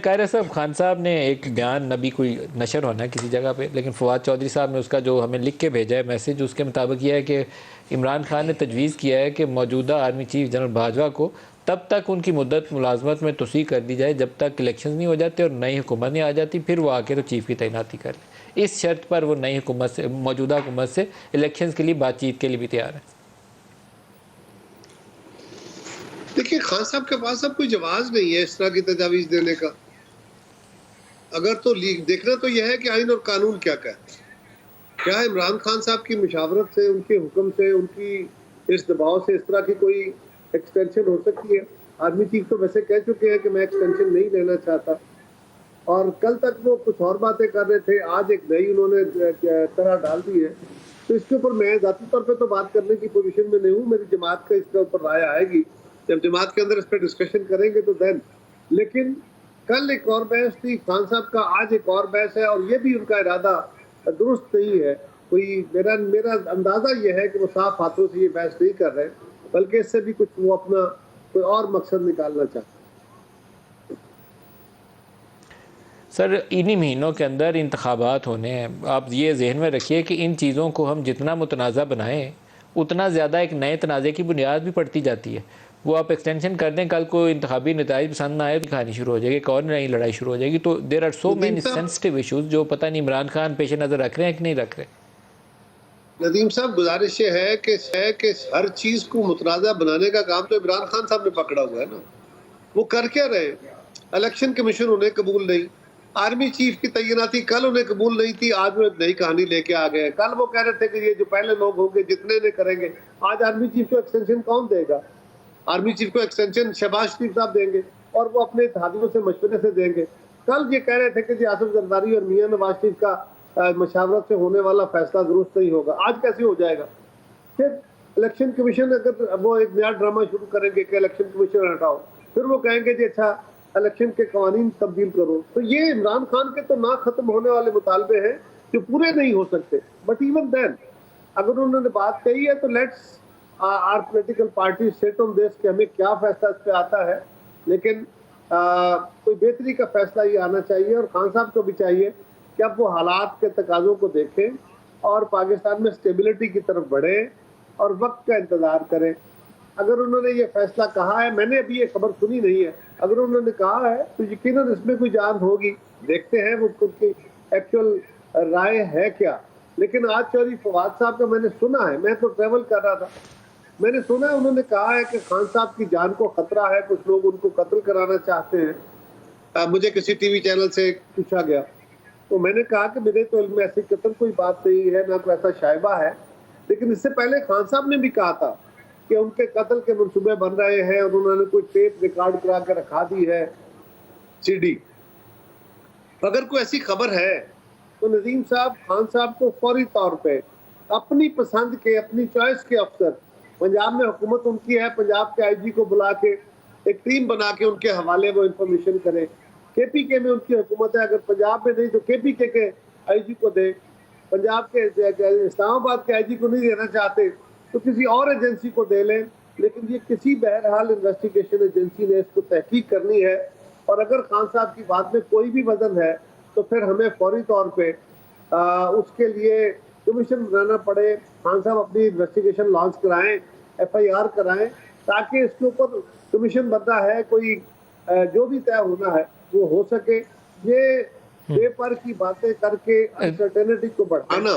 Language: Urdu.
قاہرہ صاحب، خان صاحب نے ایک بیان ابھی کوئی نشر ہونا ہے کسی جگہ پہ، لیکن فواد چودھری صاحب نے اس کا جو ہمیں لکھ کے بھیجا ہے میسج، اس کے مطابق یہ ہے کہ عمران خان نے تجویز کیا ہے کہ موجودہ آرمی چیف جنرل باجوہ کو تب تک ان کی مدت ملازمت میں توسیع کر دی جائے جب تک الیکشنز نہیں ہو جاتے اور نئی حکومت نہیں آ جاتی، پھر وہ آ کے تو چیف کی تعیناتی کر لے۔ اس شرط پر وہ نئی حکومت سے، موجودہ حکومت سے الیکشنز کے لیے بات چیت کے لیے بھی تیار ہے۔ دیکھیے خان صاحب کے پاس اب کوئی جواز نہیں ہے اس طرح کی تجاویز دینے کا۔ اگر تو دیکھنا تو یہ ہے کہ آئین اور قانون کیا کہتا ہے۔ کیا عمران خان صاحب کی مشاورت سے، ان کے حکم سے، ان کی اس دباؤ سے اس طرح کی کوئی ایکسٹینشن ہو سکتی ہے؟ آرمی چیف تو ویسے کہہ چکے ہیں کہ میں ایکسٹینشن نہیں لینا چاہتا، اور کل تک وہ کچھ اور باتیں کر رہے تھے، آج ایک نئی انہوں نے طرح ڈال دی ہے۔ تو اس کے اوپر میں ذاتی طور پہ تو بات کرنے کی پوزیشن میں نہیں ہوں، میری جماعت کا اس کے اوپر رائے آئے گی، جب جماعت کے اندر اس پہ ڈسکشن کریں گے تو دین۔ لیکن کل ایک اور بحث تھی خان صاحب کا، آج ایک اور بحث ہے، اور یہ بھی ان کا ارادہ درست نہیں ہے۔ کوئی میرا اندازہ یہ ہے کہ وہ صاف ہاتھوں سے یہ بحث نہیں کر رہے، بلکہ اس سے بھی کچھ وہ اپنا کوئی اور مقصد نکالنا چاہتے ہیں۔ سر انہی مہینوں کے اندر انتخابات ہونے ہیں، آپ یہ ذہن میں رکھیے کہ ان چیزوں کو ہم جتنا متنازع بنائیں اتنا زیادہ ایک نئے تنازع کی بنیاد بھی پڑتی جاتی ہے۔ وہ آپ ایکسٹینشن کر دیں، کل کو انتخابی نتائج پسند نہ آئے تو کہانی شروع ہو جائے گی، ایک اور نئی لڑائی شروع ہو جائے گی۔ تو there are so many sensitive issues جو پتہ نہیں عمران خان پیش نظر رکھ رہے ہیں کہ نہیں رکھ رہے۔ ندیم صاحب گزارش یہ ہے کہ ہر چیز کو متنازع بنانے کا کام تو عمران خان صاحب نے پکڑا ہوا ہے نا۔ وہ کر کیا رہے؟ الیکشن کمیشن انہیں قبول نہیں، آرمی چیف کی تعیناتی کل انہیں قبول نہیں تھی، آج وہ ایک نئی کہانی لے کے آ گئے۔ کل وہ کہہ رہے تھے کہ یہ جو پہلے لوگ ہوں گے جتنے نے کریں گے، آج آرمی چیف کو ایکسٹینشن کون دے گا؟ آرمی چیف کو ایکسٹینشن شہباز شریف صاحب دیں گے، اور وہ اپنے اتحادیوں سے مشورے سے دیں گے۔ کل یہ کہہ رہے تھے کہ جی آصف زرداری اور میاں نواز شریف کا مشاورت سے ہونے والا فیصلہ درست نہیں ہوگا۔ آج کیسے ہو جائے گا؟ پھر الیکشن کمیشن اگر وہ ایک نیا ڈرامہ شروع کریں گے کہ الیکشن کمیشن ہٹاؤ، پھر وہ کہیں گے جی اچھا الیکشن کے قوانین تبدیل کرو۔ تو یہ عمران خان کے تو نہ ختم ہونے والے مطالبے ہیں جو پورے نہیں ہو سکتے۔ بٹ ایون دین اگر انہوں نے بات کہی ہے تو let's our political party set on this کہ ہمیں کیا فیصلہ اس پہ آتا ہے، لیکن کوئی بہتری کا فیصلہ یہ آنا چاہیے، اور خان صاحب کو بھی چاہیے کہ اب وہ حالات کے تقاضوں کو دیکھیں اور پاکستان میں اسٹیبلٹی کی طرف بڑھیں اور وقت کا انتظار کریں۔ اگر انہوں نے یہ فیصلہ کہا ہے، میں نے ابھی یہ خبر سنی نہیں ہے، اگر انہوں نے کہا ہے تو یقیناً اس میں کوئی جان ہوگی، دیکھتے ہیں وہ خود کی ایکچوئل رائے ہے کیا۔ لیکن آج چودھری فواد صاحب کا میں نے سنا ہے، میں تو ٹریول کر رہا تھا، میں نے سنا ہے انہوں نے کہا ہے کہ خان صاحب کی جان کو خطرہ ہے، کچھ لوگ ان کو قتل کرانا چاہتے ہیں۔ مجھے کسی ٹی وی چینل سے پوچھا گیا تو میں نے کہا کہ میرے تو علم میں ایسی قتل کوئی بات نہیں ہے، نہ کوئی ایسا شائبہ ہے، لیکن اس سے پہلے خان صاحب نے بھی کہا تھا کہ ان کے قتل کے منصوبے بن رہے ہیں، اور انہوں نے کوئی ٹیپ ریکارڈ کرا کے رکھا دی ہے، سی ڈی۔ اگر کوئی ایسی خبر ہے تو ندیم صاحب خان صاحب کو فوری طور پہ اپنی پسند کے، اپنی چوائس کے افسر، پنجاب میں حکومت ان کی ہے، پنجاب کے آئی جی کو بلا کے ایک ٹیم بنا کے ان کے حوالے وہ انفارمیشن کریں۔ کے پی کے میں ان کی حکومت ہے، اگر پنجاب میں نہیں تو کے پی کے آئی جی کو دیں۔ پنجاب کے اسلام آباد کے آئی جی کو نہیں دینا چاہتے تو کسی اور ایجنسی کو دے لیں، لیکن یہ کسی بہرحال انویسٹیگیشن ایجنسی نے اس کو تحقیق کرنی ہے، اور اگر خان صاحب کی بات میں کوئی بھی وزن ہے تو پھر ہمیں فوری طور پہ اس کے لیے کمیشن بنانا پڑے، خان صاحب اپنی انویسٹیگیشن لانچ کرائیں، ایف آئی آر کرائیں، تاکہ اس کے اوپر کمیشن بنتا ہے، کوئی جو بھی طے ہونا ہے وہ ہو سکے۔ یہ بے پر کی باتیں کر کے انسرٹینٹی کو بڑھانا